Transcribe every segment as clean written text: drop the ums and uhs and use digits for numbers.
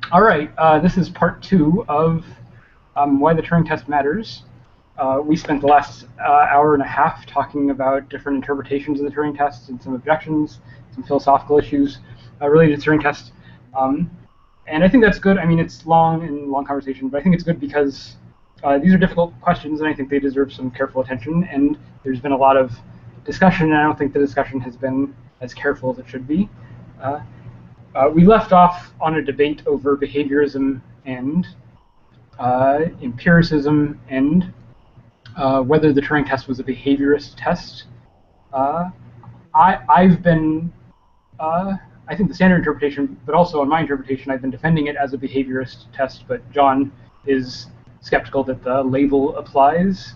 All right, this is part two of why the Turing test matters. We spent the last hour and a half talking about different interpretations of the Turing test and some objections, some philosophical issues related to Turing test. And I think that's good. I mean, it's long conversation, but I think it's good because these are difficult questions, and I think they deserve some careful attention. And there's been a lot of discussion, and I don't think the discussion has been as careful as it should be. We left off on a debate over behaviorism and empiricism and whether the Turing test was a behaviorist test. I've been, I think the standard interpretation, but also in my interpretation, I've been defending it as a behaviorist test, but Jon is skeptical that the label applies.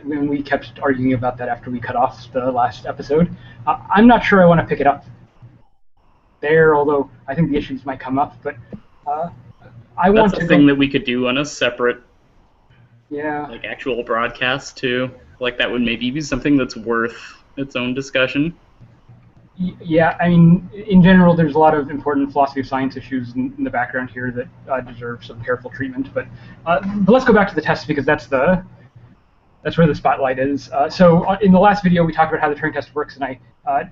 When we kept arguing about that after we cut off the last episode. I'm not sure I want to pick it up there, although I think the issues might come up, but I want to... That's a thing that we could do on a separate, yeah, like, actual broadcast, too. Like, that would maybe be something that's worth its own discussion. Yeah, I mean, in general, there's a lot of important philosophy of science issues in the background here that deserve some careful treatment, but let's go back to the test, because that's where the spotlight is. So in the last video, we talked about how the Turing test works, and I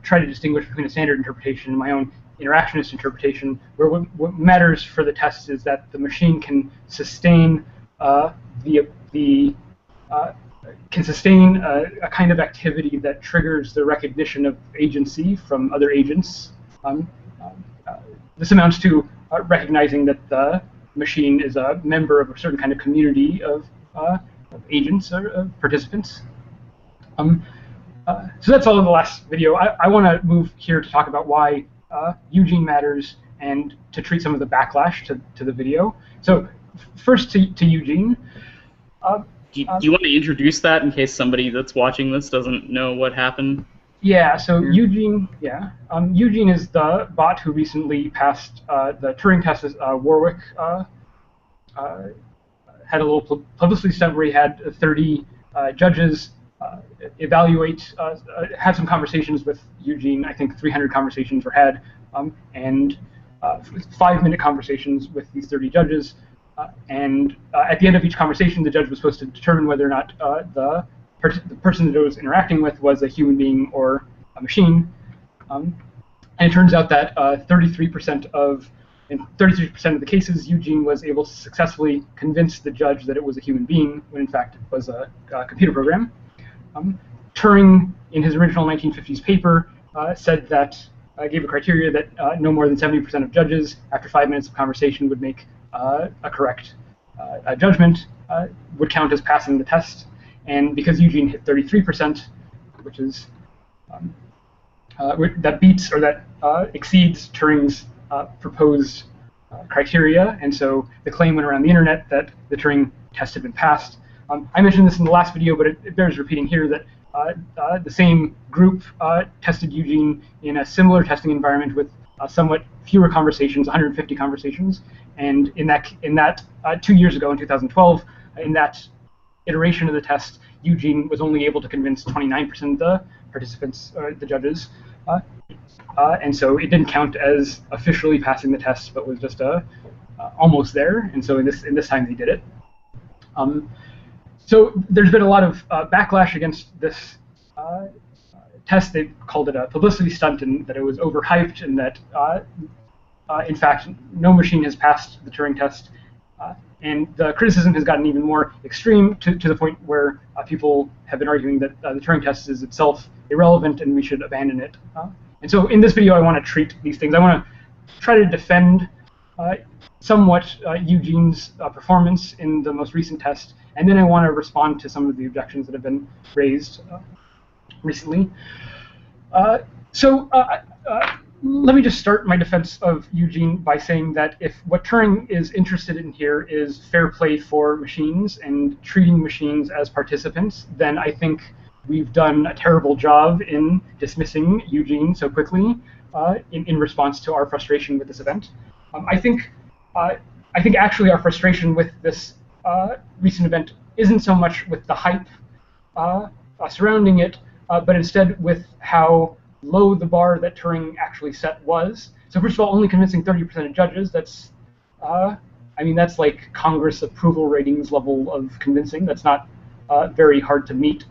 tried to distinguish between a standard interpretation and my own interactionist interpretation, where what matters for the test is that the machine can sustain a kind of activity that triggers the recognition of agency from other agents. This amounts to recognizing that the machine is a member of a certain kind of community of agents or participants. So that's all in the last video. I want to move here to talk about why Eugene matters and to treat some of the backlash to the video. So first to Eugene. Do you want to introduce that in case somebody that's watching this doesn't know what happened? Yeah, so Eugene, Eugene is the bot who recently passed the Turing test. Warwick had a little publicity stunt where he had 30 judges evaluate, had some conversations with Eugene. I think 300 conversations were had, and 5-minute conversations with these 30 judges. And at the end of each conversation, the judge was supposed to determine whether or not the person that it was interacting with was a human being or a machine. And it turns out that 33% of the cases, Eugene was able to successfully convince the judge that it was a human being, when in fact it was a computer program. Turing, in his original 1950s paper, said that, gave a criteria that no more than 70% of judges, after 5 minutes of conversation, would make a correct judgment, would count as passing the test. And because Eugene hit 33%, which is that beats or that exceeds Turing's proposed criteria, and so the claim went around the internet that the Turing test had been passed. I mentioned this in the last video, but it bears repeating here that the same group tested Eugene in a similar testing environment with somewhat fewer conversations, 150 conversations, and in that 2 years ago, in 2012, in that iteration of the test, Eugene was only able to convince 29% of the participants, the judges, and so it didn't count as officially passing the test, but was just almost there. And so in this time they did it. So there's been a lot of backlash against this test. They called it a publicity stunt, and that it was overhyped, and that in fact no machine has passed the Turing test. And the criticism has gotten even more extreme to the point where people have been arguing that the Turing test is itself irrelevant and we should abandon it. And so in this video, I want to treat these things. I want to try to defend somewhat Eugene's performance in the most recent test, and then I want to respond to some of the objections that have been raised recently. Let me just start my defense of Eugene by saying that if what Turing is interested in here is fair play for machines and treating machines as participants, then I think we've done a terrible job in dismissing Eugene so quickly in response to our frustration with this event. I think actually our frustration with this recent event isn't so much with the hype surrounding it, but instead with how low the bar that Turing actually set was. So first of all, only convincing 30% of judges, that's, I mean, that's like Congress approval ratings level of convincing. That's not very hard to meet.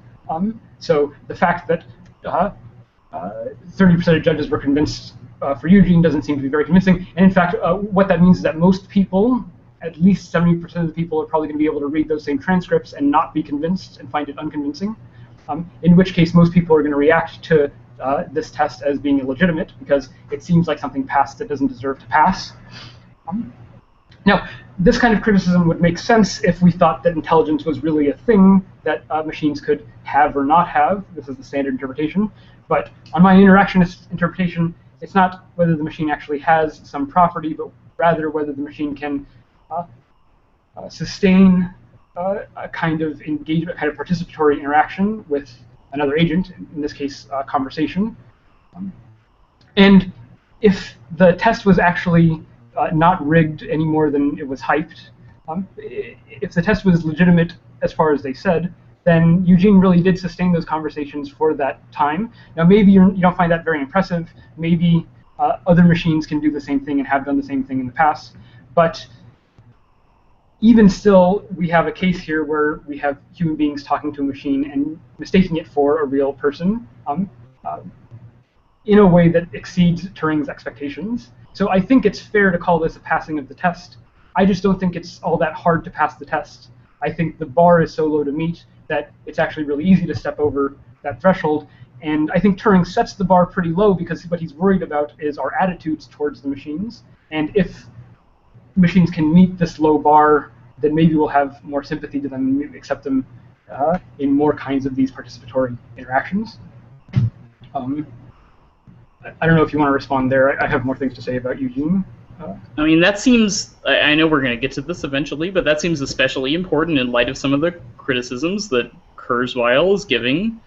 So the fact that 30% of judges were convinced for Eugene doesn't seem to be very convincing. And in fact, what that means is that most people, at least 70% of the people, are probably going to be able to read those same transcripts and not be convinced and find it unconvincing. In which case, most people are going to react to this test as being illegitimate because it seems like something passed that doesn't deserve to pass. Now, this kind of criticism would make sense if we thought that intelligence was really a thing that machines could have or not have. This is the standard interpretation. But on my interactionist interpretation, it's not whether the machine actually has some property, but rather whether the machine can sustain a kind of engagement, kind of participatory interaction with another agent, in this case, conversation. And if the test was actually not rigged any more than it was hyped, if the test was legitimate as far as they said, then Eugene really did sustain those conversations for that time. Now, maybe you don't find that very impressive. Maybe other machines can do the same thing and have done the same thing in the past. But even still, we have a case here where we have human beings talking to a machine and mistaking it for a real person in a way that exceeds Turing's expectations. So I think it's fair to call this a passing of the test. I just don't think it's all that hard to pass the test. I think the bar is so low to meet that it's actually really easy to step over that threshold. And I think Turing sets the bar pretty low because what he's worried about is our attitudes towards the machines. And if machines can meet this low bar, then maybe we'll have more sympathy to them and maybe accept them in more kinds of these participatory interactions. I don't know if you want to respond there. I have more things to say about Eugene. I mean, that seems, I know we're going to get to this eventually, but that seems especially important in light of some of the criticisms that Kurzweil is giving.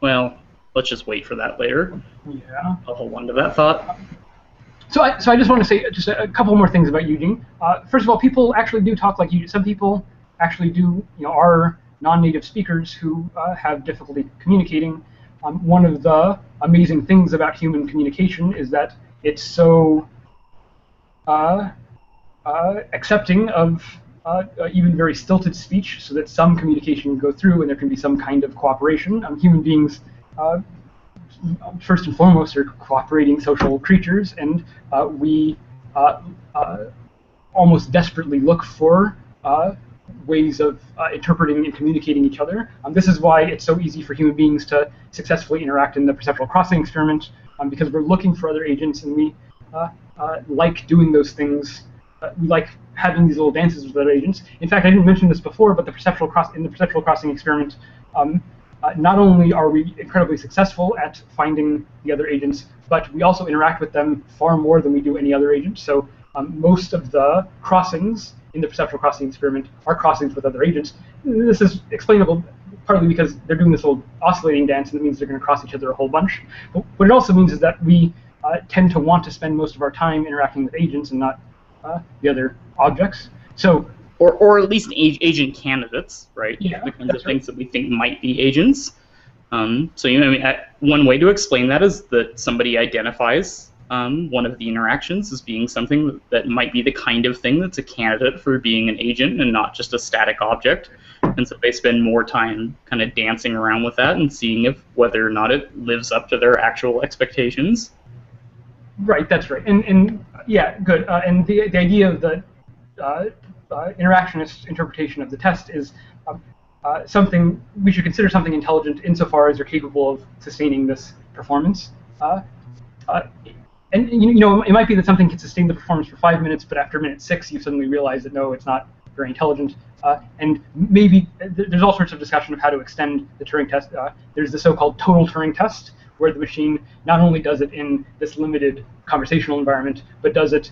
Well, let's just wait for that later. Yeah. I'll hold on to that thought. So I just want to say just a couple more things about Eugene. First of all, people actually do talk like Eugene. Some people actually do, are non-native speakers who have difficulty communicating. One of the amazing things about human communication is that it's so accepting of even very stilted speech, so that some communication can go through and there can be some kind of cooperation. Human beings, first and foremost, are cooperating social creatures, and we almost desperately look for ways of interpreting and communicating each other. This is why it's so easy for human beings to successfully interact in the perceptual crossing experiment, because we're looking for other agents, and we like doing those things. We like having these little dances with other agents. In fact, I didn't mention this before, but in the perceptual crossing experiment, not only are we incredibly successful at finding the other agents, but we also interact with them far more than we do any other agent. So most of the crossings in the perceptual crossing experiment are crossings with other agents. This is explainable partly because they're doing this little oscillating dance, and it means they're going to cross each other a whole bunch. But what it also means is that we tend to want to spend most of our time interacting with agents and not the other objects. So, or at least agent candidates, right? Yeah, the kinds of things that we think might be agents. So one way to explain that is that somebody identifies one of the interactions as being something that might be the kind of thing that's a candidate for being an agent and not just a static object. And so they spend more time kind of dancing around with that and seeing whether or not it lives up to their actual expectations. Right, that's right. And yeah, good. And the idea of the interactionist interpretation of the test is something we should consider something intelligent insofar as you're capable of sustaining this performance. And it might be that something can sustain the performance for 5 minutes, but after minute 6, you suddenly realize that no, it's not very intelligent. And maybe there's all sorts of discussion of how to extend the Turing test. There's the so-called total Turing test, where the machine not only does it in this limited conversational environment, but does it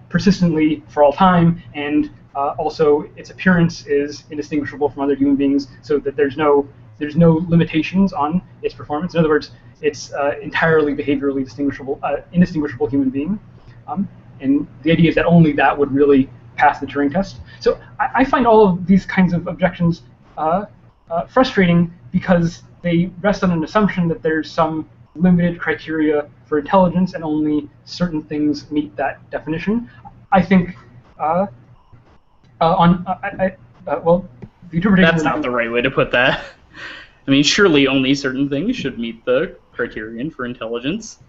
persistently for all time, and also its appearance is indistinguishable from other human beings, so that there's no limitations on its performance. In other words, it's entirely behaviorally indistinguishable human being. And the idea is that only that would really pass the Turing test. So I find all of these kinds of objections frustrating because they rest on an assumption that there's some limited criteria for intelligence and only certain things meet that definition. I think well, the interpretation. That's not the right way to put that. I mean, surely only certain things should meet the criterion for intelligence.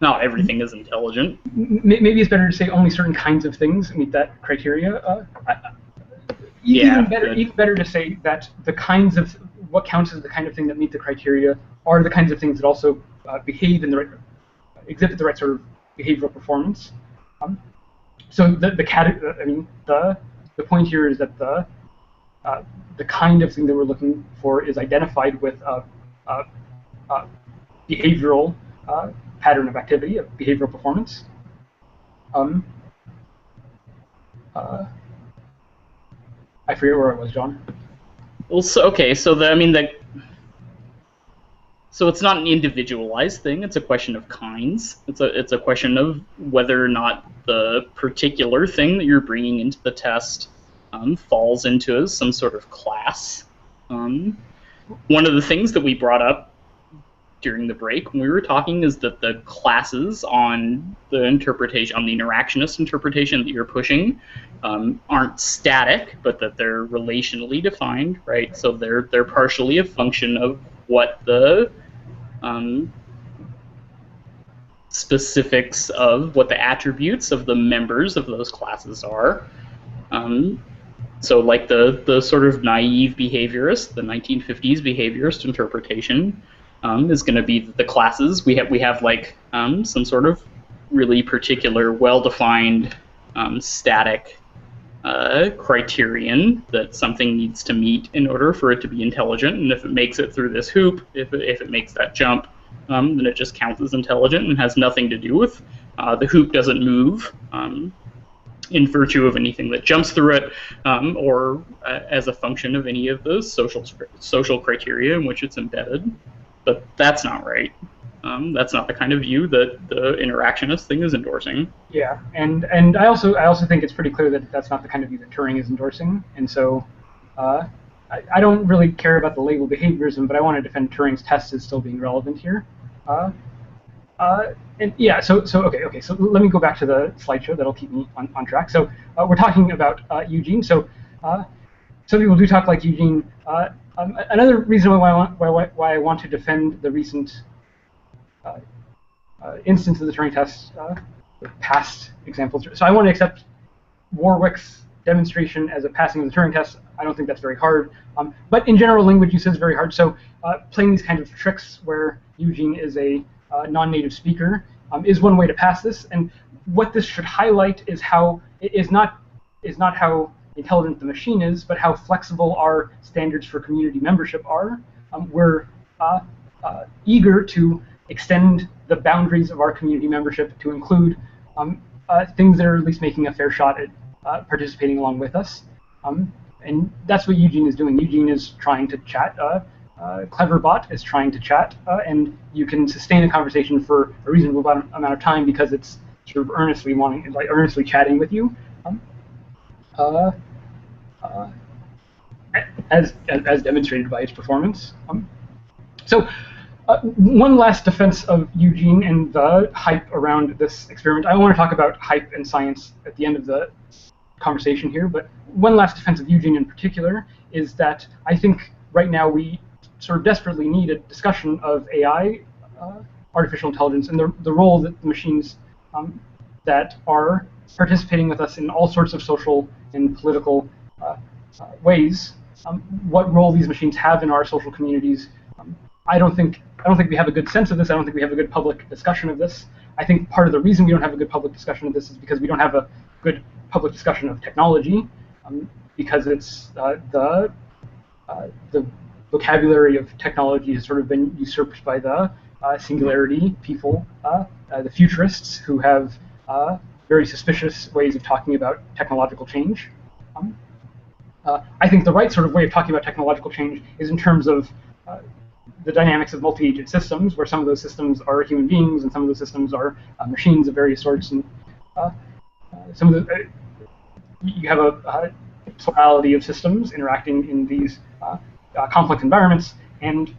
Not everything is intelligent. Maybe it's better to say only certain kinds of things meet that criteria. Even better to say that the kinds of what counts as the kind of thing that meet the criteria are the kinds of things that also behave in the right, exhibit the right sort of behavioral performance. So the point here is that the kind of thing that we're looking for is identified with a behavioral pattern of activity, of behavioral performance. I forget where I was, John. Well, so it's not an individualized thing. It's a question of kinds. It's a question of whether or not the particular thing that you're bringing into the test falls into some sort of class. One of the things that we brought up during the break when we were talking is that the classes on the interpretation, on the interactionist interpretation that you're pushing, aren't static, but that they're relationally defined, right? So they're partially a function of what the specifics of what the attributes of the members of those classes are. So like the sort of naive behaviorist, the 1950s behaviorist interpretation is going to be that the classes, we have like some sort of really particular, well-defined, static criterion that something needs to meet in order for it to be intelligent, and if it makes it through this hoop, if it makes that jump, then it just counts as intelligent and has nothing to do with the hoop doesn't move in virtue of anything that jumps through it, or as a function of any of those social criteria in which it's embedded. But that's not right. That's not the kind of view that the interactionist thing is endorsing. Yeah, and I also think it's pretty clear that that's not the kind of view that Turing is endorsing. And so I don't really care about the label behaviorism, but I want to defend Turing's test as still being relevant here. And yeah, so okay. So let me go back to the slideshow. That'll keep me on track. So we're talking about Eugene. So some people do talk like Eugene. Another reason why I want to defend the recent instance of the Turing test, past examples. So I want to accept Warwick's demonstration as a passing of the Turing test. I don't think that's very hard. But in general language use is very hard. So playing these kinds of tricks where Eugene is a non-native speaker is one way to pass this. And what this should highlight is how is not how intelligent the machine is, but how flexible our standards for community membership are. We're eager to extend the boundaries of our community membership to include things that are at least making a fair shot at participating along with us. And that's what Eugene is doing. Eugene is trying to chat. Cleverbot is trying to chat, and you can sustain a conversation for a reasonable amount of time because it's sort of earnestly chatting with you. As demonstrated by its performance. So one last defense of Eugene and the hype around this experiment. I want to talk about hype and science at the end of the conversation here, but one last defense of Eugene in particular is that I think right now we sort of desperately need a discussion of AI, artificial intelligence, and the role that the machines that are participating with us in all sorts of social and political ways, what role these machines have in our social communities. I don't think we have a good sense of this. I don't think we have a good public discussion of this. I think part of the reason we don't have a good public discussion of this is because we don't have a good public discussion of technology, because it's the vocabulary of technology has sort of been usurped by the singularity people, the futurists who have very suspicious ways of talking about technological change. I think the right sort of way of talking about technological change is in terms of the dynamics of multi-agent systems, where some of those systems are human beings and some of those systems are machines of various sorts, and some of the you have a plurality of systems interacting in these complex environments, and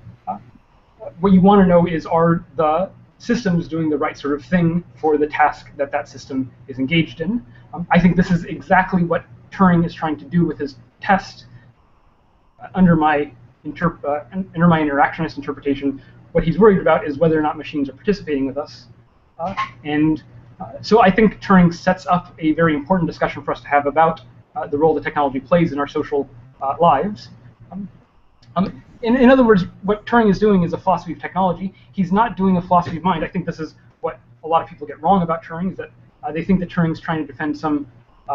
what you want to know is, are the systems doing the right sort of thing for the task that that system is engaged in? I think this is exactly what Turing is trying to do with his test. Under my interactionist interpretation, what he's worried about is whether or not machines are participating with us. So I think Turing sets up a very important discussion for us to have about the role that technology plays in our social lives. In other words, what Turing is doing is a philosophy of technology. He's not doing a philosophy of mind. I think this is what a lot of people get wrong about Turing, is that they think that Turing's trying to defend some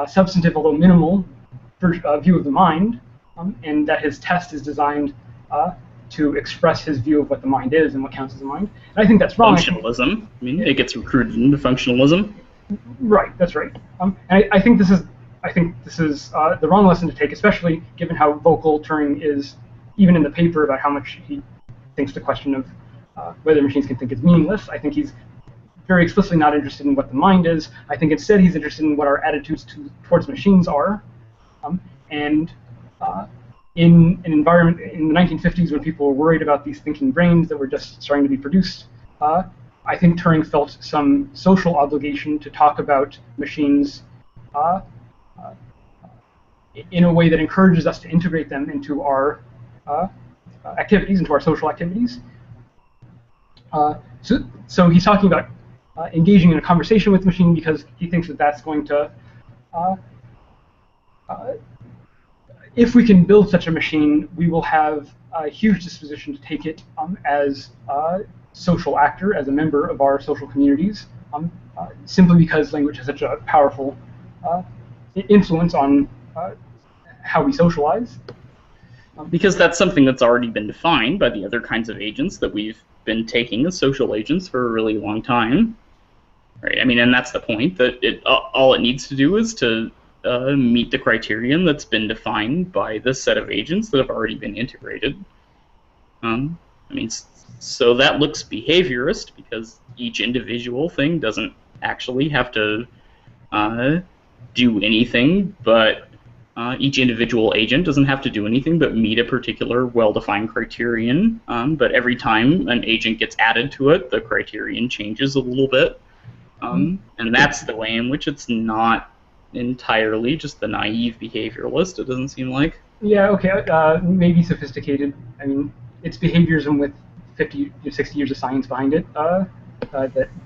substantive, although minimal, view of the mind, and that his test is designed to express his view of what the mind is and what counts as a mind. And I think that's wrong. Functionalism. I mean, it gets recruited into functionalism. Right. That's right. And I think this is the wrong lesson to take, especially given how vocal Turing is, even in the paper, about how much he thinks the question of whether machines can think is meaningless. I think he's very explicitly not interested in what the mind is. I think instead he's interested in what our attitudes towards machines are. In an environment in the 1950s, when people were worried about these thinking brains that were just starting to be produced, I think Turing felt some social obligation to talk about machines in a way that encourages us to integrate them into our activities, into our social activities. So he's talking about engaging in a conversation with the machine because he thinks that that's going to if we can build such a machine, we will have a huge disposition to take it as a social actor, as a member of our social communities, simply because language has such a powerful influence on how we socialize. Because that's something that's already been defined by the other kinds of agents that we've been taking as social agents for a really long time. Right? I mean, and that's the point, that all it needs to do is to meet the criterion that's been defined by this set of agents that have already been integrated. I mean, so that looks behaviorist because each individual thing doesn't actually have to do anything, but each individual agent doesn't have to do anything but meet a particular well-defined criterion. But every time an agent gets added to it, the criterion changes a little bit. And that's the way in which it's not entirely just the naive behavioralist, it doesn't seem like. Yeah, okay, maybe sophisticated. I mean, it's behaviorism with 50 to 60 years of science behind it.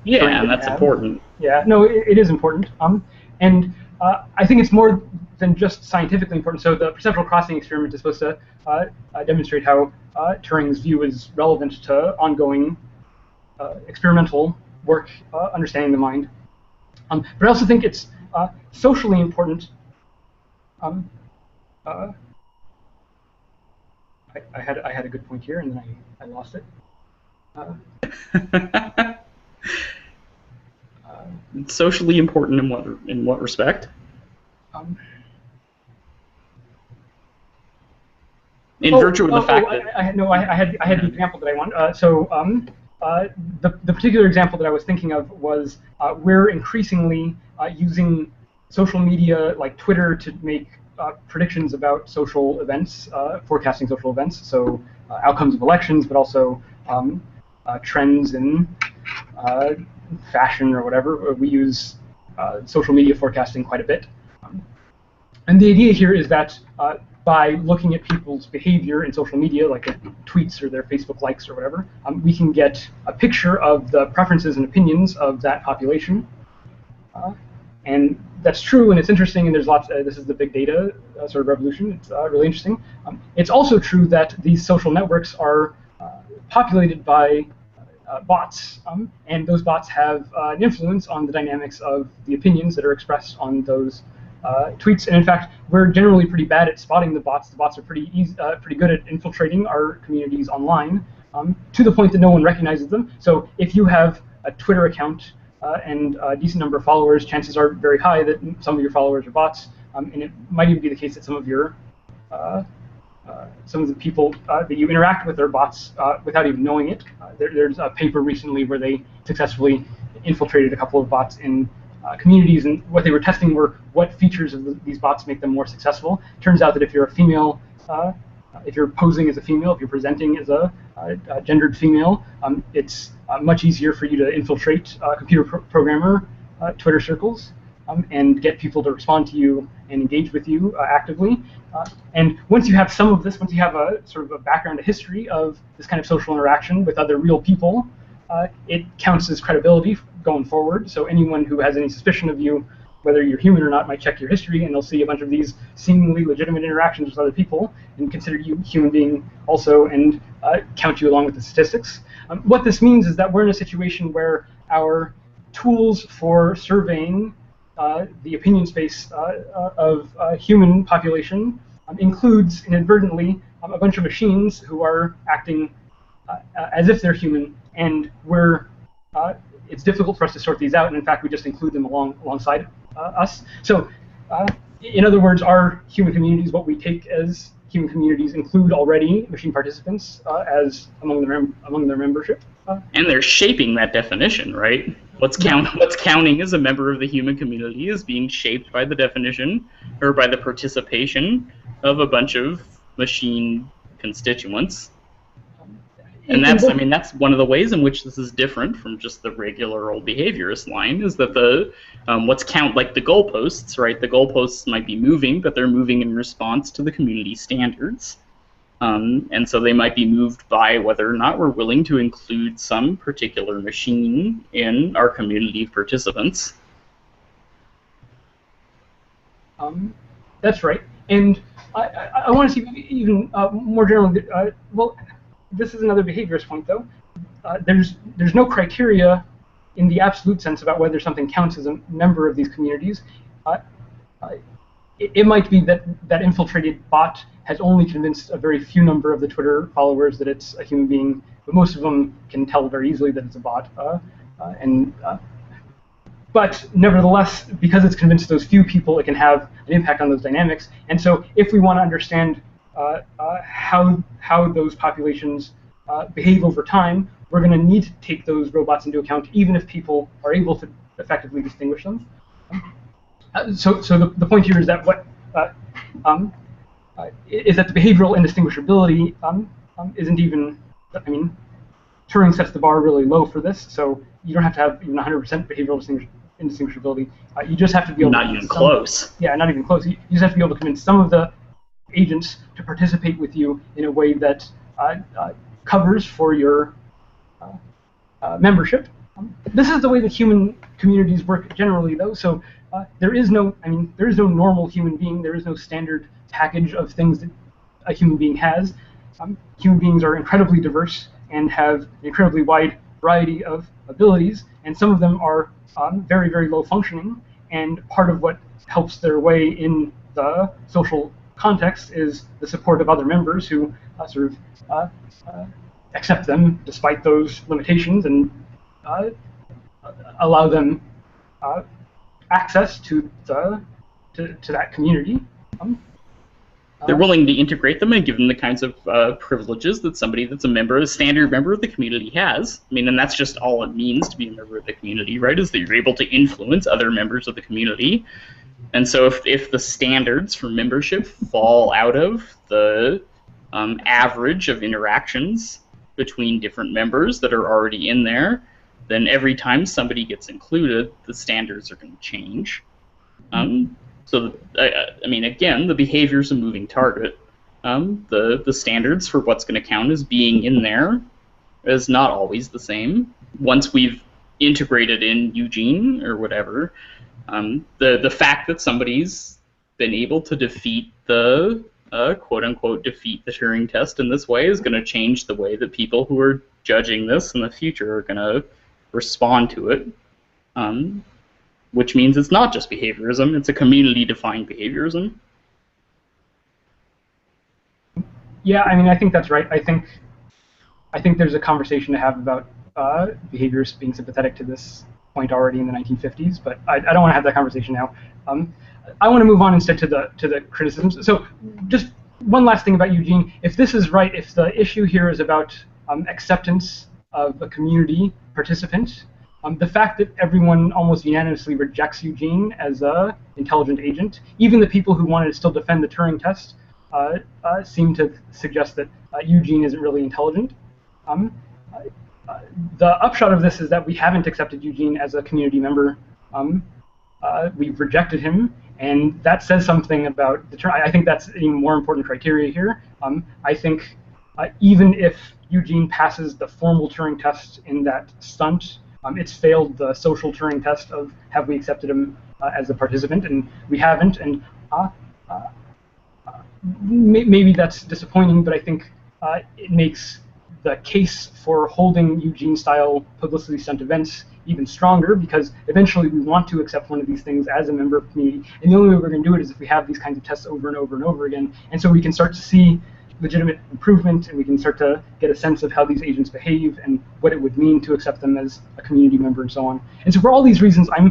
Yeah, and that's important. Yeah, no, it is important. And I think it's more than just scientifically important. So the perceptual crossing experiment is supposed to demonstrate how Turing's view is relevant to ongoing experimental work understanding the mind. But I also think it's socially important. I had a good point here, and then I lost it. It's socially important in what respect? In virtue of the fact that I had the example that I want. The particular example that I was thinking of was we're increasingly using social media like Twitter to make predictions about social events, forecasting social events, so outcomes of elections, but also trends in fashion or whatever. We use social media forecasting quite a bit. And the idea here is that by looking at people's behavior in social media, like their tweets or their Facebook likes or whatever, we can get a picture of the preferences and opinions of that population. And that's true, and it's interesting, and there's lots. This is the big data sort of revolution. It's really interesting. It's also true that these social networks are populated by bots, and those bots have an influence on the dynamics of the opinions that are expressed on those tweets. And in fact, we're generally pretty bad at spotting the bots. The bots are pretty good at infiltrating our communities online, to the point that no one recognizes them. So if you have a Twitter account and a decent number of followers, chances are very high that some of your followers are bots, and it might even be the case that some of your some of the people that you interact with are bots without even knowing it. There's a paper recently where they successfully infiltrated a couple of bots in communities, and what they were testing were what features of these bots make them more successful. Turns out that if you're a female if you're posing as a female, if you're presenting as a gendered female, it's much easier for you to infiltrate computer programmer Twitter circles and get people to respond to you and engage with you actively. And once you have some of this, once you have a sort of a background, a history of this kind of social interaction with other real people, it counts as credibility going forward. So anyone who has any suspicion of you, whether you're human or not, might check your history, and they'll see a bunch of these seemingly legitimate interactions with other people and consider you human being also, and count you along with the statistics. What this means is that we're in a situation where our tools for surveying the opinion space of human population includes inadvertently a bunch of machines who are acting as if they're human, and it's difficult for us to sort these out, and in fact we just include them alongside us. So in other words, our human communities, what we take as human communities, include already machine participants as among their membership. And they're shaping that definition, right? What's counting as a member of the human community is being shaped by the definition, or by the participation of a bunch of machine constituents. And that's one of the ways in which this is different from just the regular old behaviorist line, is that the like the goalposts, right? The goalposts might be moving, but they're moving in response to the community standards. And so they might be moved by whether or not we're willing to include some particular machine in our community of participants. That's right. And I want to see even more generally, well, this is another behaviorist point, though. There's no criteria in the absolute sense about whether something counts as a member of these communities. It might be that that infiltrated bot has only convinced a very few number of the Twitter followers that it's a human being, but most of them can tell very easily that it's a bot. But nevertheless, because it's convinced those few people, it can have an impact on those dynamics. And so if we want to understand how those populations behave over time, we're going to need to take those robots into account, even if people are able to effectively distinguish them. So the point here is that is that the behavioral indistinguishability isn't even, I mean, Turing sets the bar really low for this, so you don't have to have even 100% behavioral indistinguishability. You just have to be able not even close. Yeah, not even close. You just have to be able to convince some of the agents to participate with you in a way that covers for your membership. This is the way that human communities work generally, though. So there is no normal human being. There is no standard package of things that a human being has. Human beings are incredibly diverse and have an incredibly wide variety of abilities, and some of them are very, very low functioning. And part of what helps their way in the social context is the support of other members who accept them despite those limitations and allow them access to that community. They're willing to integrate them and give them the kinds of privileges that somebody that's a standard member of the community has. I mean, and that's just all it means to be a member of the community, right? Is that you're able to influence other members of the community. And so if the standards for membership fall out of the average of interactions between different members that are already in there, then every time somebody gets included, the standards are going to change. So, I mean, again, the behavior is a moving target. The standards for what's going to count as being in there is not always the same. Once we've integrated in Eugene or whatever, the fact that somebody's been able to defeat the quote-unquote defeat the Turing test in this way is going to change the way that people who are judging this in the future are going to respond to it. Which means it's not just behaviorism, it's a community-defined behaviorism. Yeah, I mean, I think that's right. I think there's a conversation to have about behaviors being sympathetic to this point already in the 1950s, but I don't want to have that conversation now. I want to move on instead to the criticisms. So just one last thing about Eugene. If this is right, if the issue here is about acceptance of a community participant, the fact that everyone almost unanimously rejects Eugene as an intelligent agent, even the people who wanted to still defend the Turing test, seem to suggest that Eugene isn't really intelligent. The upshot of this is that we haven't accepted Eugene as a community member. We've rejected him, and that says something about the Turing. I think that's an even more important criteria here. I think even if Eugene passes the formal Turing test in that stunt, it's failed the social Turing test of have we accepted him as a participant, and we haven't. And maybe that's disappointing, but I think it makes the case for holding Eugene-style publicity stunt events even stronger, because eventually we want to accept one of these things as a member of the community, and the only way we're going to do it is if we have these kinds of tests over and over and over again, and so we can start to see legitimate improvement, and we can start to get a sense of how these agents behave and what it would mean to accept them as a community member and so on. And so for all these reasons, I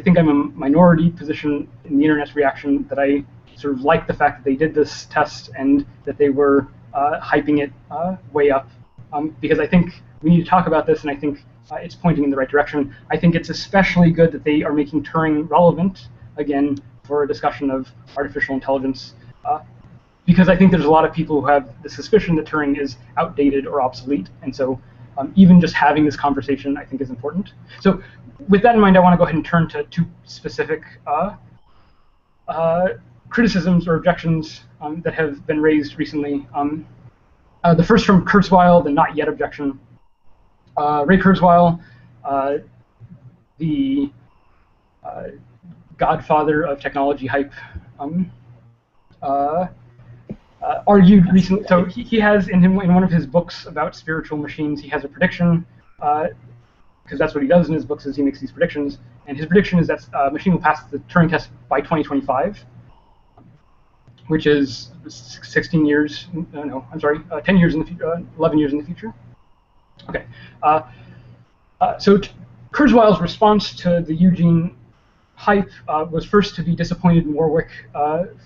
think I'm a minority position in the internet's reaction, that I sort of like the fact that they did this test and that they were hyping it way up, because I think we need to talk about this, and I think it's pointing in the right direction. I think it's especially good that they are making Turing relevant again for a discussion of artificial intelligence, because I think there's a lot of people who have the suspicion that Turing is outdated or obsolete, and so even just having this conversation I think is important. So with that in mind, I want to go ahead and turn to two specific criticisms or objections that have been raised recently. The first from Kurzweil, the not yet objection. Ray Kurzweil, the godfather of technology hype, argued recently. So he has in one of his books about spiritual machines, he has a prediction, because that's what he does in his books, is he makes these predictions. And his prediction is that a machine will pass the Turing test by 2025. Which is 16 years, no, I'm sorry, 10 years in the future, 11 years in the future. Okay. So Kurzweil's response to the Eugene hype was first to be disappointed in Warwick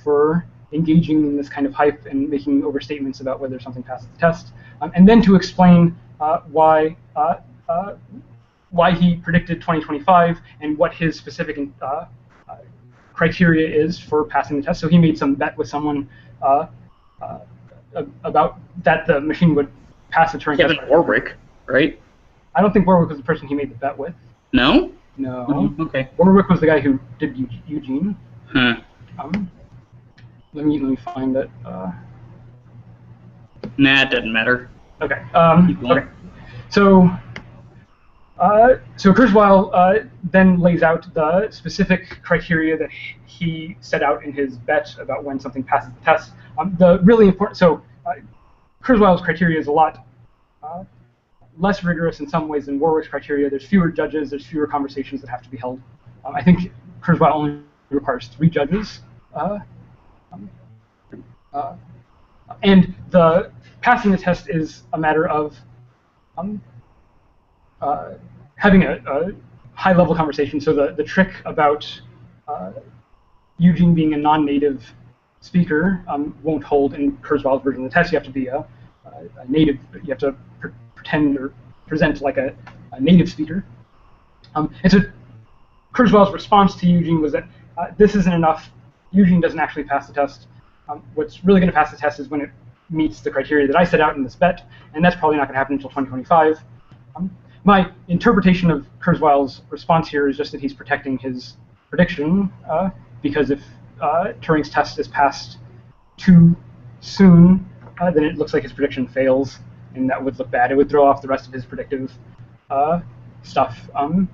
for engaging in this kind of hype and making overstatements about whether something passes the test, and then to explain why he predicted 2025 and what his specific criteria is for passing the test. So he made some bet with someone about that the machine would pass the Turing test. Kevin Warwick, right? I don't think Warwick was the person he made the bet with. No? No. Oh, okay. Warwick was the guy who did Eugene. Huh. Let me find that. Nah, it doesn't matter. Okay. Okay. So Kurzweil then lays out the specific criteria that he set out in his bet about when something passes the test. The really important, so Kurzweil's criteria is a lot less rigorous in some ways than Warwick's criteria. There's fewer judges, there's fewer conversations that have to be held. I think Kurzweil only requires 3 judges. And the passing the test is a matter of having a high-level conversation. So the trick about Eugene being a non-native speaker won't hold in Kurzweil's version of the test. You have to be a native. You have to pretend or present like a native speaker. And so Kurzweil's response to Eugene was that this isn't enough. Eugene doesn't actually pass the test. What's really going to pass the test is when it meets the criteria that I set out in this bet, and that's probably not going to happen until 2025. My interpretation of Kurzweil's response here is just that he's protecting his prediction, because if Turing's test is passed too soon, then it looks like his prediction fails, and that would look bad. It would throw off the rest of his predictive stuff. One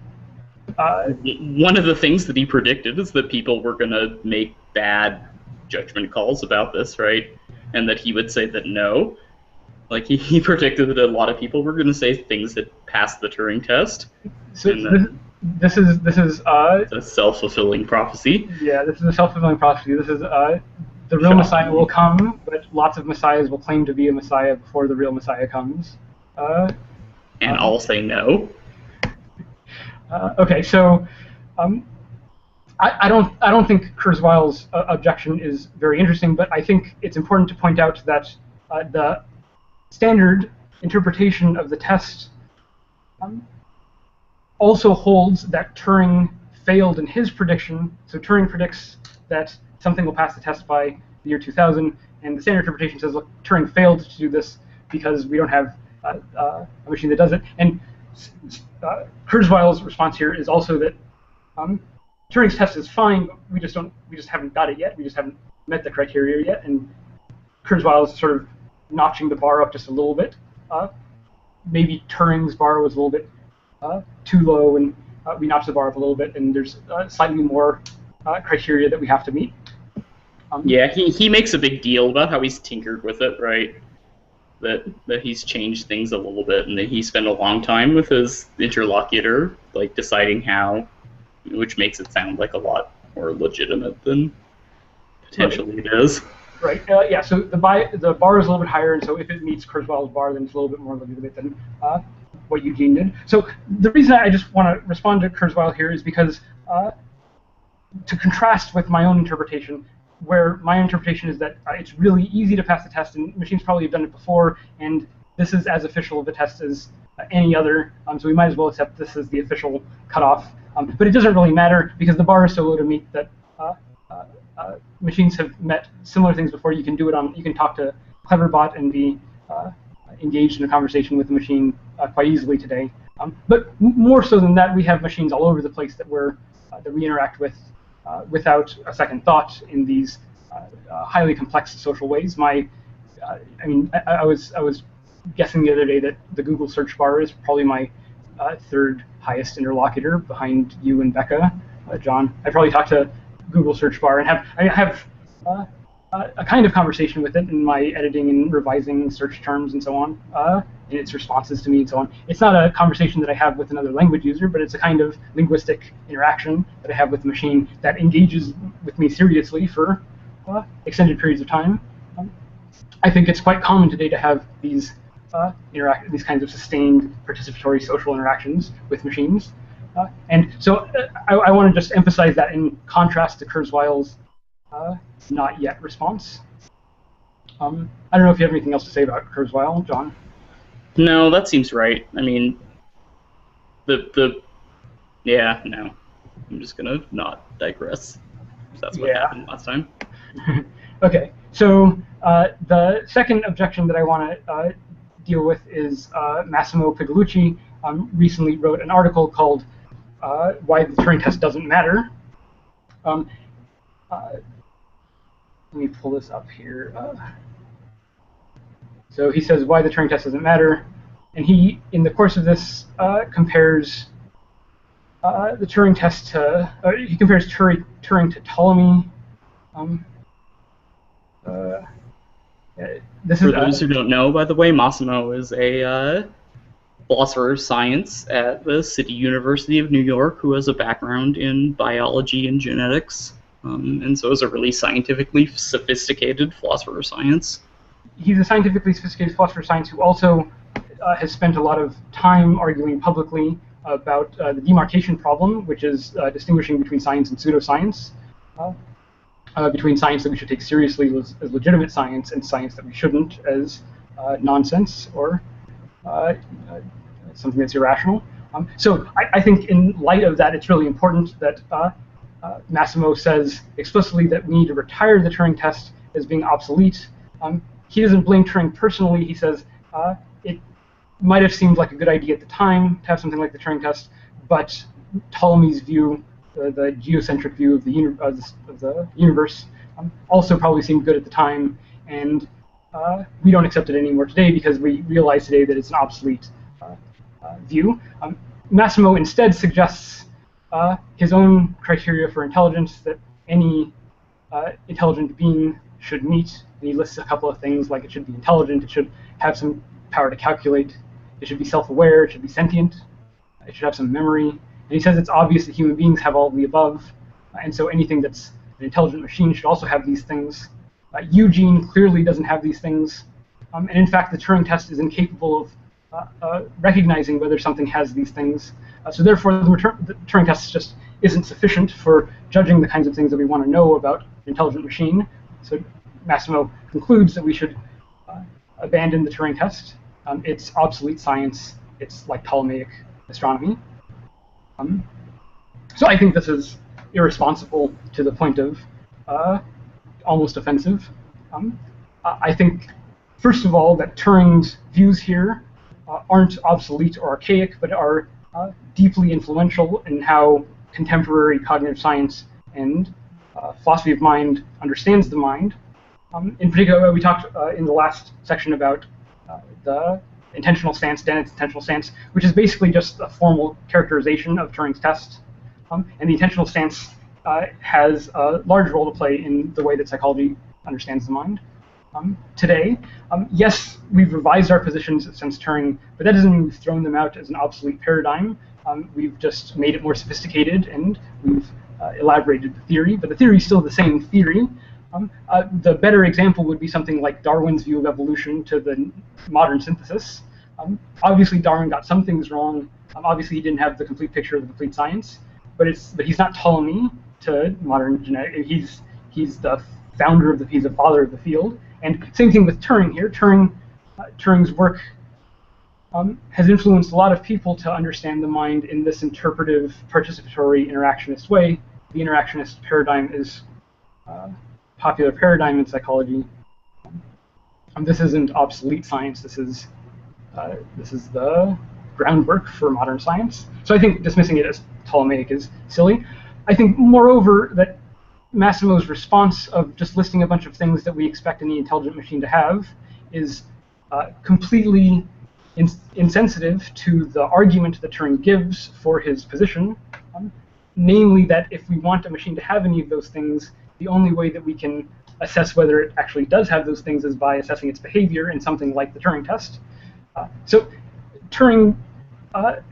of the things that he predicted is that people were going to make bad judgment calls about this, right? And that he would say that no. Like, he predicted that a lot of people were going to say things that passed the Turing test. So this is a self-fulfilling prophecy. Yeah, this is a self-fulfilling prophecy. This is the real Messiah will come, but lots of messiahs will claim to be a messiah before the real Messiah comes. And I'll say no. Okay, so I don't think Kurzweil's objection is very interesting, but I think it's important to point out that the standard interpretation of the test also holds that Turing failed in his prediction. So Turing predicts that something will pass the test by the year 2000, and the standard interpretation says, look, Turing failed to do this because we don't have a machine that does it. And Kurzweil's response here is also that Turing's test is fine, but we just haven't got it yet. We just haven't met the criteria yet. And Kurzweil is sort of notching the bar up just a little bit. Maybe Turing's bar was a little bit too low, and we notched the bar up a little bit, and there's slightly more criteria that we have to meet. Yeah, he makes a big deal about how he's tinkered with it, right? That he's changed things a little bit, and that he spent a long time with his interlocutor, like deciding how, which makes it sound like a lot more legitimate than potentially it is. Right. Yeah. So the bar is a little bit higher, and so if it meets Kurzweil's bar, then it's a little bit more legitimate than what Eugene did. So the reason I just want to respond to Kurzweil here is because to contrast with my own interpretation, where my interpretation is that it's really easy to pass the test, and machines probably have done it before, and this is as official of a test as any other, so we might as well accept this as the official cutoff. But it doesn't really matter, because the bar is so low to meet that machines have met similar things before. You can do it on, you can talk to Cleverbot and be engaged in a conversation with the machine quite easily today. But more so than that, we have machines all over the place that we interact with without a second thought in these highly complex social ways. I was guessing the other day that the Google search bar is probably my third highest interlocutor behind you and Becca. Jon, I probably talked to Google search bar and have a kind of conversation with it in my editing and revising search terms and so on, in its responses to me and so on. It's not a conversation that I have with another language user, but it's a kind of linguistic interaction that I have with the machine that engages with me seriously for extended periods of time. I think it's quite common today to have these these kinds of sustained participatory social interactions with machines. And so I want to just emphasize that in contrast to Kurzweil's not yet response. I don't know if you have anything else to say about Kurzweil, Jon. No, that seems right. I mean, yeah, no. I'm just gonna not digress. That's what happened last time. Okay, so the second objection that I want to deal with is Massimo Pigalucci recently wrote an article called "Why the Turing Test Doesn't Matter." Let me pull this up here. So he says why the Turing test doesn't matter, and he, in the course of this, compares the Turing test to, he compares Turing to Ptolemy. For those who don't know, by the way, Massimo is a philosopher of science at the City University of New York who has a background in biology and genetics. And so is a really scientifically sophisticated philosopher of science. He's a scientifically sophisticated philosopher of science who also has spent a lot of time arguing publicly about the demarcation problem, which is distinguishing between science and pseudoscience, between science that we should take seriously as legitimate science and science that we shouldn't as nonsense or something that's irrational. So I think in light of that, it's really important that Massimo says explicitly that we need to retire the Turing test as being obsolete. He doesn't blame Turing personally. He says it might have seemed like a good idea at the time to have something like the Turing test, but Ptolemy's view, the geocentric view of the universe, also probably seemed good at the time, and we don't accept it anymore today because we realize today that it's an obsolete view. Massimo instead suggests his own criteria for intelligence that any intelligent being should meet, and he lists a couple of things like it should be intelligent, it should have some power to calculate, it should be self-aware, it should be sentient, it should have some memory, and he says it's obvious that human beings have all of the above, and so anything that's an intelligent machine should also have these things. Eugene clearly doesn't have these things, and in fact the Turing test is incapable of recognizing whether something has these things. So therefore, the Turing test just isn't sufficient for judging the kinds of things that we want to know about an intelligent machine. So Massimo concludes that we should abandon the Turing test. It's obsolete science. It's like Ptolemaic astronomy. So I think this is irresponsible to the point of almost offensive. I think, first of all, that Turing's views here aren't obsolete or archaic, but are deeply influential in how contemporary cognitive science and philosophy of mind understands the mind. In particular, we talked in the last section about the intentional stance, Dennett's intentional stance, which is basically just a formal characterization of Turing's test. And the intentional stance has a large role to play in the way that psychology understands the mind. Today, yes, we've revised our positions since Turing, but that doesn't mean we've thrown them out as an obsolete paradigm. We've just made it more sophisticated, and we've elaborated the theory, but the theory is still the same theory. The better example would be something like Darwin's view of evolution to the modern synthesis. Obviously, Darwin got some things wrong. Obviously, he didn't have the complete picture of the complete science, but he's not Ptolemy to modern genetics. He's the founder of he's the father of the field. And same thing with Turing here. Turing's work has influenced a lot of people to understand the mind in this interpretive, participatory, interactionist way. The interactionist paradigm is popular paradigm in psychology. This isn't obsolete science. This is the groundwork for modern science. So I think dismissing it as Ptolemaic is silly. I think, moreover, that Massimo's response of just listing a bunch of things that we expect any intelligent machine to have is completely insensitive to the argument that Turing gives for his position, namely that if we want a machine to have any of those things, the only way that we can assess whether it actually does have those things is by assessing its behavior in something like the Turing test. So Turing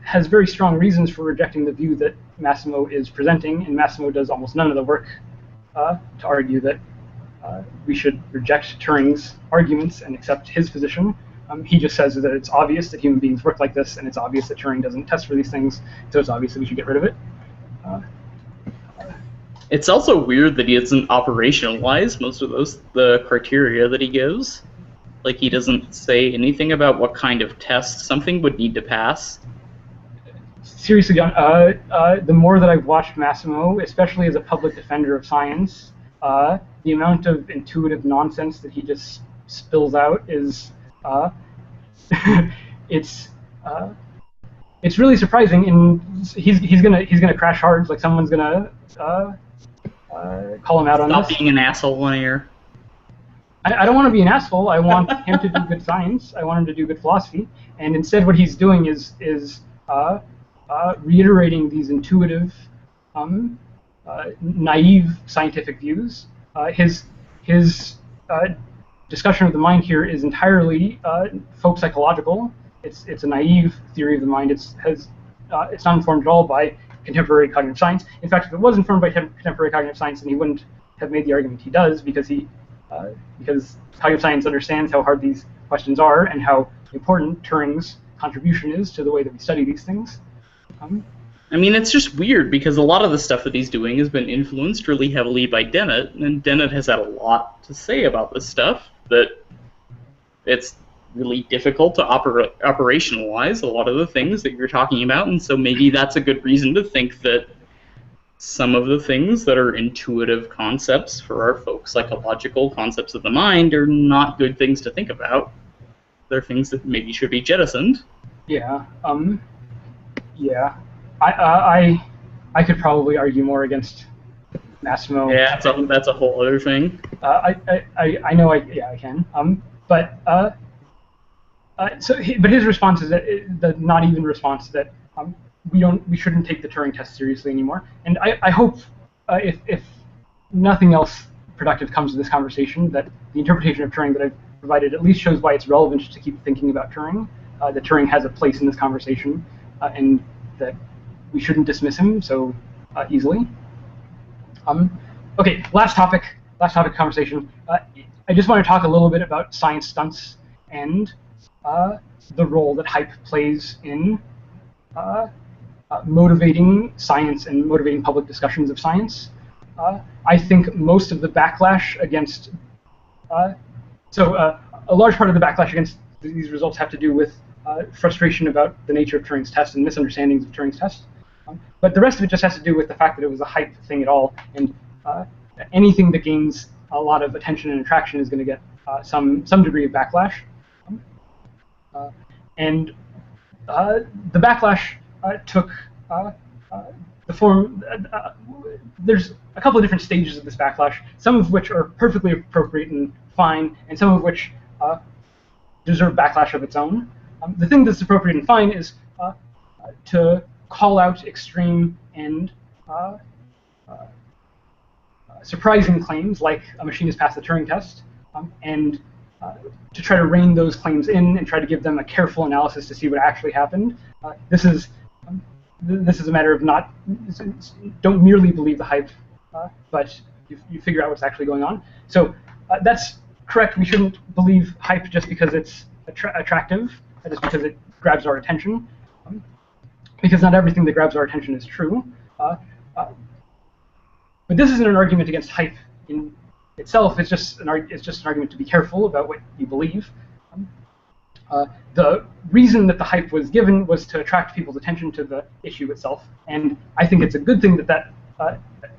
has very strong reasons for rejecting the view that Massimo is presenting, and Massimo does almost none of the work to argue that we should reject Turing's arguments and accept his position. He just says that it's obvious that human beings work like this, and it's obvious that Turing doesn't test for these things, so it's obvious that we should get rid of it. It's also weird that he doesn't operationalize most of the criteria that he gives. Like, he doesn't say anything about what kind of test something would need to pass. Seriously, John, the more that I've watched Massimo, especially as a public defender of science, the amount of intuitive nonsense that he just spills out is it's really surprising, and he's gonna crash hard. Like, someone's gonna call him out on this. Stop being an asshole on air. I don't want to be an asshole. I want him to do good science. I want him to do good philosophy. And instead, what he's doing is reiterating these intuitive, naive scientific views. His discussion of the mind here is entirely folk psychological. It's a naive theory of the mind. It's not informed at all by contemporary cognitive science. In fact, if it was informed by contemporary cognitive science, then he wouldn't have made the argument he does, because cognitive science understands how hard these questions are and how important Turing's contribution is to the way that we study these things. I mean, it's just weird, because a lot of the stuff that he's doing has been influenced really heavily by Dennett, and Dennett has had a lot to say about this stuff, that it's really difficult to operationalize a lot of the things that you're talking about, and so maybe that's a good reason to think that some of the things that are intuitive concepts for our folk psychological concepts of the mind are not good things to think about. They're things that maybe should be jettisoned. Yeah. Yeah. I could probably argue more against Massimo. Yeah, that's a whole other thing. I know I can. But his response is the not even response that we shouldn't take the Turing test seriously anymore. And I hope if nothing else productive comes to this conversation, that the interpretation of Turing that I've provided at least shows why it's relevant to keep thinking about Turing, that Turing has a place in this conversation, and that we shouldn't dismiss him so easily. Okay, last topic conversation. I just want to talk a little bit about science stunts and the role that hype plays in motivating science and motivating public discussions of science. I think most of the backlash against a large part of the backlash against these results have to do with frustration about the nature of Turing's test and misunderstandings of Turing's test. But the rest of it just has to do with the fact that it was a hype thing at all, and anything that gains a lot of attention and attraction is going to get some degree of backlash. And the backlash took the form. There's a couple of different stages of this backlash, some of which are perfectly appropriate and fine, and some of which deserve backlash of its own. The thing that's appropriate and fine is to call out extreme and surprising claims, like a machine has passed the Turing test, and to try to rein those claims in and try to give them a careful analysis to see what actually happened. This is a matter of don't merely believe the hype, but you figure out what's actually going on. So that's correct. We shouldn't believe hype just because it's attractive, just because it grabs our attention, because not everything that grabs our attention is true. But this isn't an argument against hype in itself. It's just an argument to be careful about what you believe. The reason that the hype was given was to attract people's attention to the issue itself, and I think it's a good thing that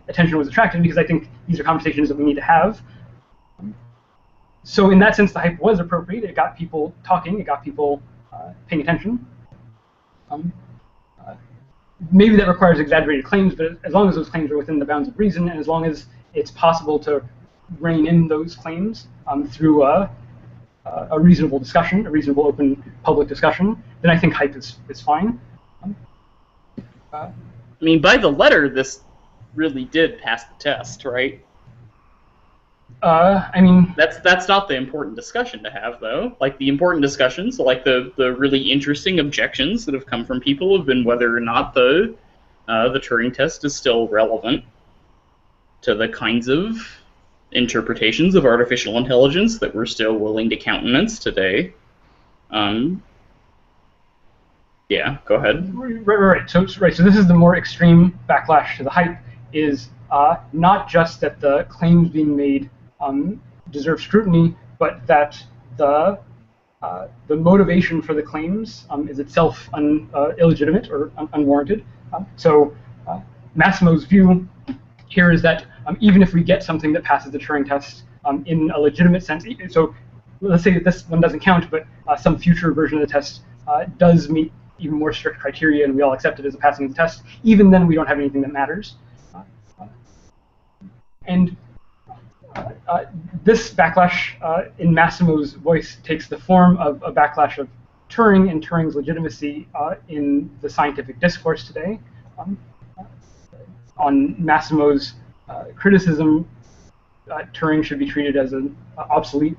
attention was attracted, because I think these are conversations that we need to have. So in that sense, the hype was appropriate. It got people talking. It got people paying attention. Maybe that requires exaggerated claims, but as long as those claims are within the bounds of reason, and as long as it's possible to rein in those claims through a reasonable discussion, a reasonable open public discussion, then I think hype is fine. I mean, by the letter, this really did pass the test, right? I mean, that's not the important discussion to have, though. Like, the important discussions, like the really interesting objections that have come from people, have been whether or not the Turing test is still relevant to the kinds of interpretations of artificial intelligence that we're still willing to countenance today. Yeah, go ahead. Right. So this is the more extreme backlash to the hype. Is not just that the claims being made deserve scrutiny, but that the motivation for the claims is itself illegitimate or unwarranted. So Massimo's view here is that even if we get something that passes the Turing test in a legitimate sense, so let's say that this one doesn't count, but some future version of the test does meet even more strict criteria, and we all accept it as a passing of the test, even then we don't have anything that matters. And this backlash, in Massimo's voice, takes the form of a backlash of Turing and Turing's legitimacy in the scientific discourse today. On Massimo's criticism, Turing should be treated as an obsolete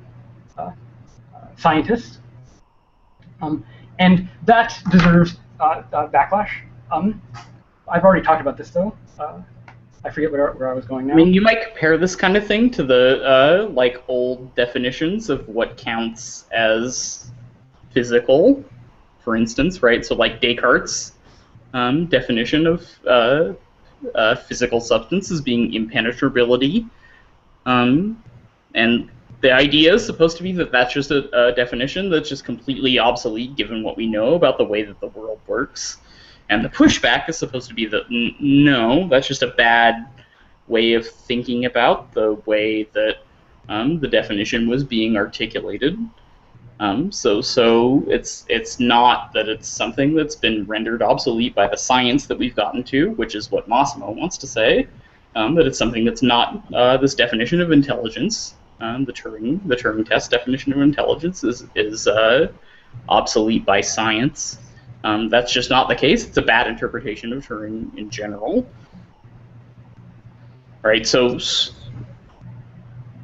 scientist. And that deserves backlash. I've already talked about this, though. I forget where I was going now. I mean, you might compare this kind of thing to the like old definitions of what counts as physical, for instance, right? So like Descartes' definition of physical substance as being impenetrability, and the idea is supposed to be that that's just a definition that's just completely obsolete given what we know about the way that the world works. And the pushback is supposed to be that, no, that's just a bad way of thinking about the way that the definition was being articulated. So it's not that it's something that's been rendered obsolete by the science that we've gotten to, which is what Massimo wants to say, that it's something that's not this definition of intelligence. The Turing test definition of intelligence is obsolete by science. That's just not the case. It's a bad interpretation of Turing in general. Right, so,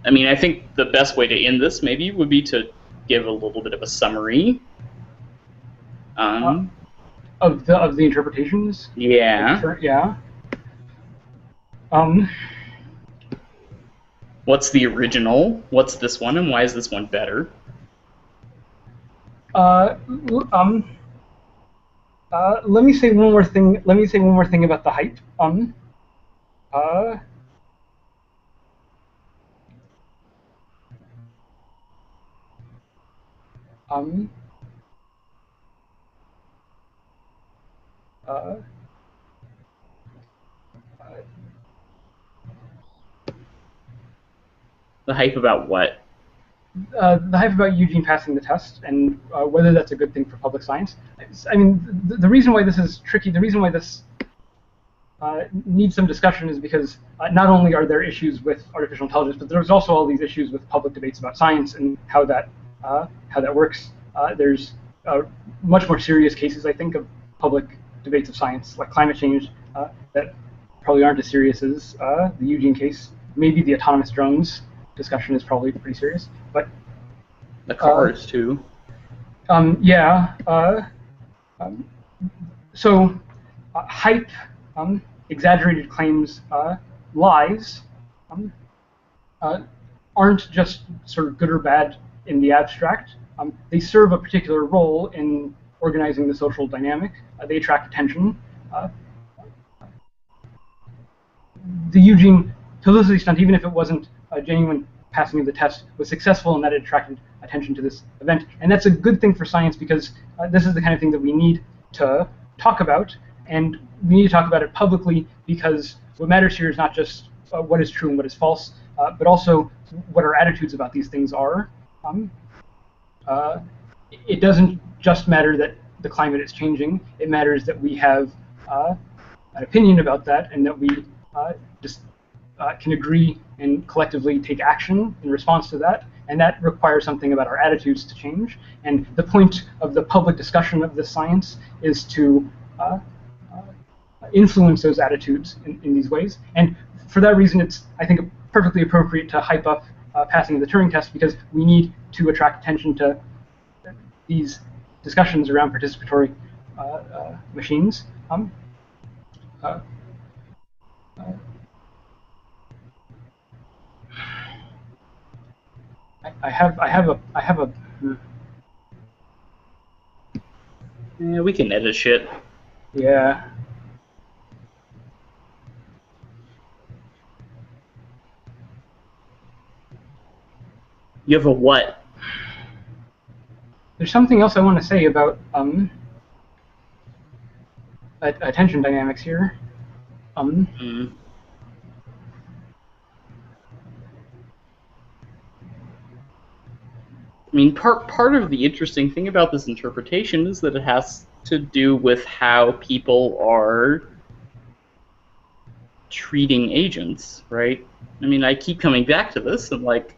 I mean, I think the best way to end this maybe would be to give a little bit of a summary. Of the interpretations? Yeah. Yeah. What's the original? What's this one, and why is this one better? Let me say one more thing. Let me say one more thing about the hype. The hype about what? The hype about Eugene passing the test and whether that's a good thing for public science. I mean, the reason why this is tricky, the reason why this needs some discussion is because not only are there issues with artificial intelligence, but there's also all these issues with public debates about science and how that works. There's much more serious cases, I think, of public debates of science, like climate change, that probably aren't as serious as the Eugene case. Maybe the autonomous drones discussion is probably pretty serious, but the cars too. Yeah. So hype, exaggerated claims, lies aren't just sort of good or bad in the abstract. They serve a particular role in organizing the social dynamic. They attract attention. The Eugene publicity stunt, even if it wasn't a genuine passing of the test, was successful in that it attracted attention to this event. And that's a good thing for science because this is the kind of thing that we need to talk about, and we need to talk about it publicly because what matters here is not just what is true and what is false, but also what our attitudes about these things are. It doesn't just matter that the climate is changing. It matters that we have an opinion about that and that we just can agree and collectively take action in response to that. And that requires something about our attitudes to change. And the point of the public discussion of this science is to influence those attitudes in these ways. And for that reason, it's, I think, perfectly appropriate to hype up passing of the Turing test because we need to attract attention to these discussions around participatory machines. I have a. Yeah, we can edit shit. Yeah. You have a what? There's something else I want to say about attention dynamics here. I mean, part of the interesting thing about this interpretation is that it has to do with how people are treating agents, right? I mean, I keep coming back to this, and like,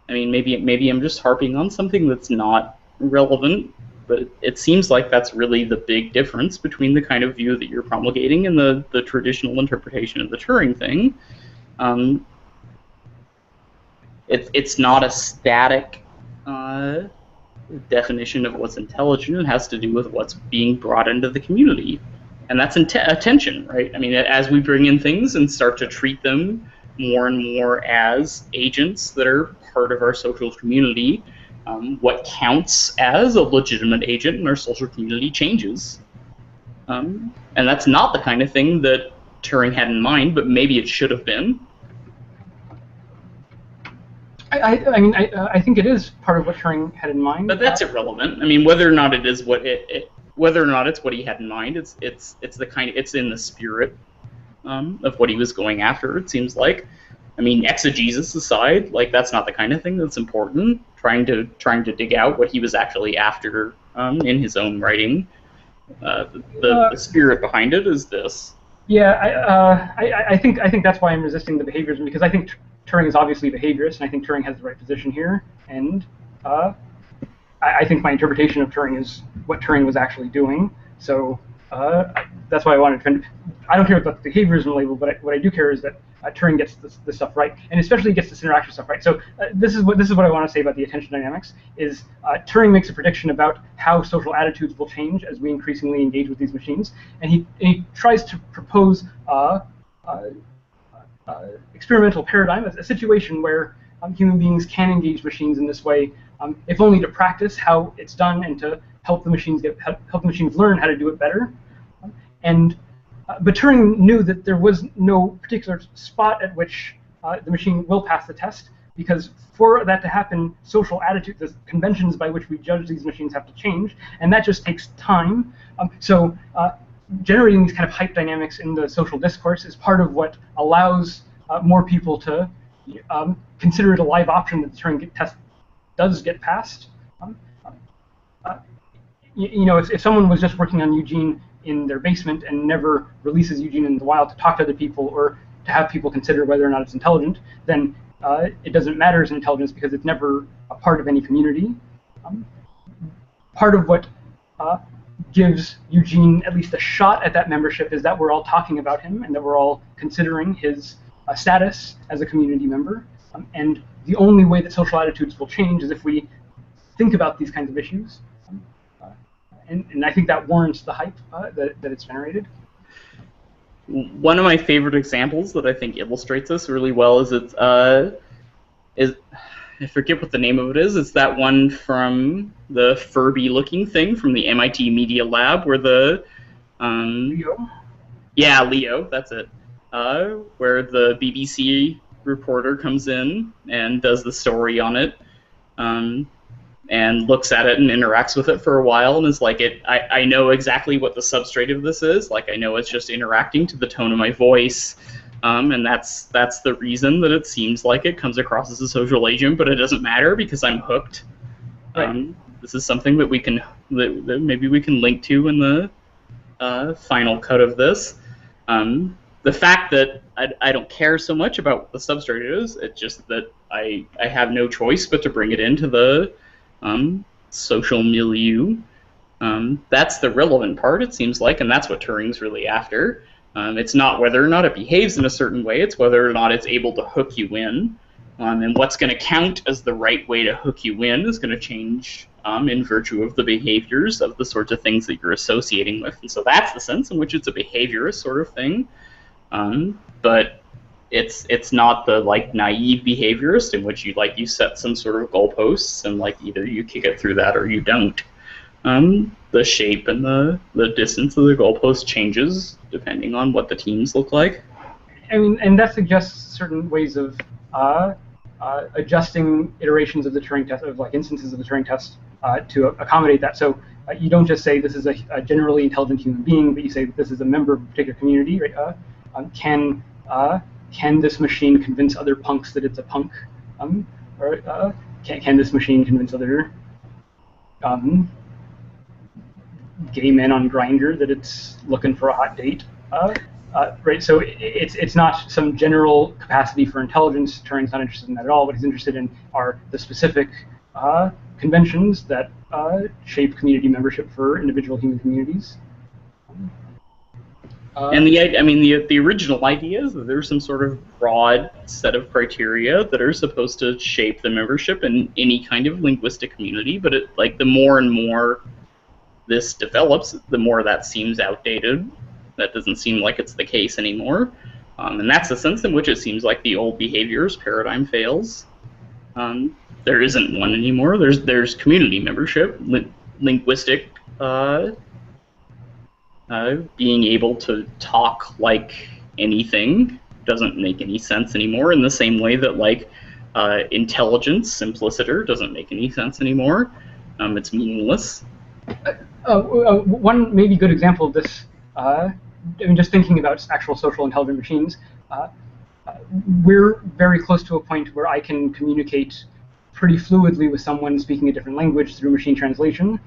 I mean, maybe I'm just harping on something that's not relevant, but it seems like that's really the big difference between the kind of view that you're promulgating and the traditional interpretation of the Turing thing. It's not a static definition of what's intelligent. It has to do with what's being brought into the community, and that's attention, right? I mean, as we bring in things and start to treat them more and more as agents that are part of our social community, what counts as a legitimate agent in our social community changes. And that's not the kind of thing that Turing had in mind, but maybe it should have been. I mean, I think it is part of what Turing had in mind. But that's irrelevant. I mean, whether or not it is what whether or not it's what he had in mind, it's in the spirit of what he was going after. It seems like. I mean, exegesis aside, like that's not the kind of thing that's important. Trying to dig out what he was actually after in his own writing. The spirit behind it is this. Yeah, I think that's why I'm resisting the behaviorism, because I think Turing is obviously behaviorist, and I think Turing has the right position here. And I think my interpretation of Turing is what Turing was actually doing. So that's why I wanted to defend. I don't care about the behaviorism label, but what I do care is that Turing gets this stuff right, and especially gets this interaction stuff right. So this is what I want to say about the attention dynamics. Is Turing makes a prediction about how social attitudes will change as we increasingly engage with these machines, and he tries to propose experimental paradigm, a situation where human beings can engage machines in this way, if only to practice how it's done and to help the machines learn how to do it better. But Turing knew that there was no particular spot at which the machine will pass the test, because for that to happen, social attitudes, the conventions by which we judge these machines have to change, and that just takes time. So generating these kind of hype dynamics in the social discourse is part of what allows more people to consider it a live option that the Turing test does get passed. If someone was just working on Eugene in their basement and never releases Eugene in the wild to talk to other people or to have people consider whether or not it's intelligent, then it doesn't matter as intelligence because it's never a part of any community. Part of what gives Eugene at least a shot at that membership is that we're all talking about him and that we're all considering his status as a community member. And the only way that social attitudes will change is if we think about these kinds of issues. And I think that warrants the hype that it's generated. One of my favorite examples that I think illustrates this really well is I forget what the name of it is. It's that one from the Furby-looking thing from the MIT Media Lab where the Leo? Yeah, Leo, that's it. Where the BBC reporter comes in and does the story on it, and looks at it and interacts with it for a while and is like, I know exactly what the substrate of this is. Like, I know it's just interacting to the tone of my voice, and that's the reason that it seems like it comes across as a social agent, but it doesn't matter because I'm hooked. Right. This is something that that maybe we can link to in the final cut of this. The fact that I don't care so much about what the substrate is, it's just that I have no choice but to bring it into the social milieu. That's the relevant part, it seems like, and that's what Turing's really after. It's not whether or not it behaves in a certain way, it's whether or not it's able to hook you in. And what's going to count as the right way to hook you in is going to change in virtue of the behaviors of the sorts of things that you're associating with. And so that's the sense in which it's a behaviorist sort of thing. But it's not the naive behaviorist in which you set some sort of goalposts and either you kick it through that or you don't. The shape and the distance of the goalpost changes depending on what the teams look like. I mean, and that suggests certain ways of adjusting iterations of the Turing test, of instances of the Turing test, to accommodate that. So you don't just say this is a generally intelligent human being, but you say this is a member of a particular community. Right? Can this machine convince other punks that it's a punk? Or can this machine convince other gay men on Grindr that it's looking for a hot date? Right. So it's not some general capacity for intelligence. Turing's not interested in that at all. What he's interested in are the specific conventions that shape community membership for individual human communities. And the original idea is that there's some sort of broad set of criteria that are supposed to shape the membership in any kind of linguistic community, but the more and more this develops, the more that seems outdated. That doesn't seem like it's the case anymore. And that's the sense in which it seems like the old behaviors paradigm fails. There isn't one anymore. There's community membership, linguistic being able to talk like anything doesn't make any sense anymore, in the same way that intelligence, simpliciter, doesn't make any sense anymore. It's meaningless. One maybe good example of this, just thinking about actual social intelligent machines, we're very close to a point where I can communicate pretty fluidly with someone speaking a different language through machine translation.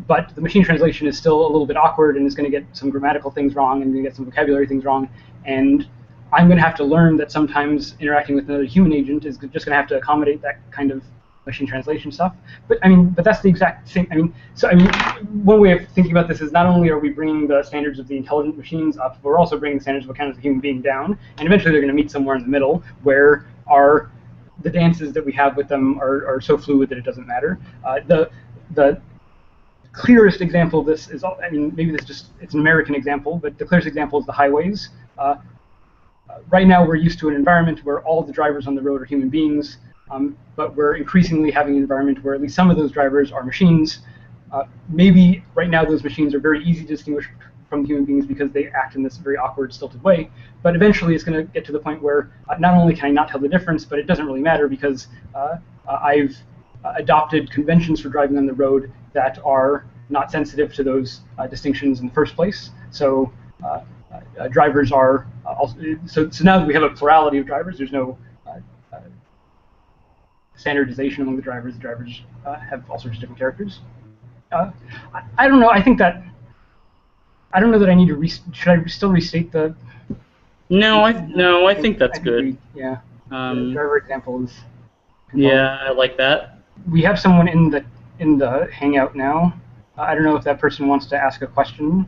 But the machine translation is still a little bit awkward and is going to get some grammatical things wrong and going to get some vocabulary things wrong. And I'm going to have to learn that sometimes interacting with another human agent is just going to have to accommodate that kind of machine translation stuff. But that's the exact same. One way of thinking about this is not only are we bringing the standards of the intelligent machines up, but we're also bringing the standards of what counts as a human being down. And eventually they're going to meet somewhere in the middle where the dances that we have with them are so fluid that it doesn't matter. The clearest example of this is, maybe it's an American example, but the clearest example is the highways. Right now we're used to an environment where all the drivers on the road are human beings, but we're increasingly having an environment where at least some of those drivers are machines. Maybe right now those machines are very easy to distinguish from human beings because they act in this very awkward, stilted way, but eventually it's going to get to the point where not only can I not tell the difference, but it doesn't really matter because I've adopted conventions for driving on the road that are not sensitive to those distinctions in the first place. So drivers are also, so now that we have a plurality of drivers, there's no standardization among the drivers. The drivers have all sorts of different characters. I don't know. I think that I don't know that I need to. Should I still restate the? No, I think that's good. Yeah. The driver example is. Yeah, I like that. We have someone in the hangout now. I don't know if that person wants to ask a question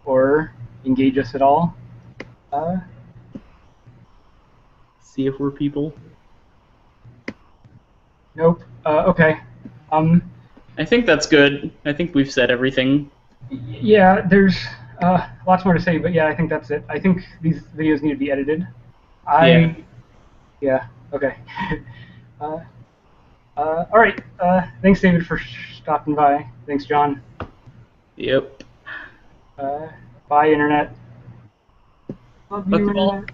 or engage us at all. See if we're people. Nope. Okay. I think that's good. I think we've said everything. Yeah, there's lots more to say, but yeah, I think that's it. I think these videos need to be edited. Yeah. Okay. All right. Thanks, David, for stopping by. Thanks, John. Yep. Bye, Internet. Love you, Internet.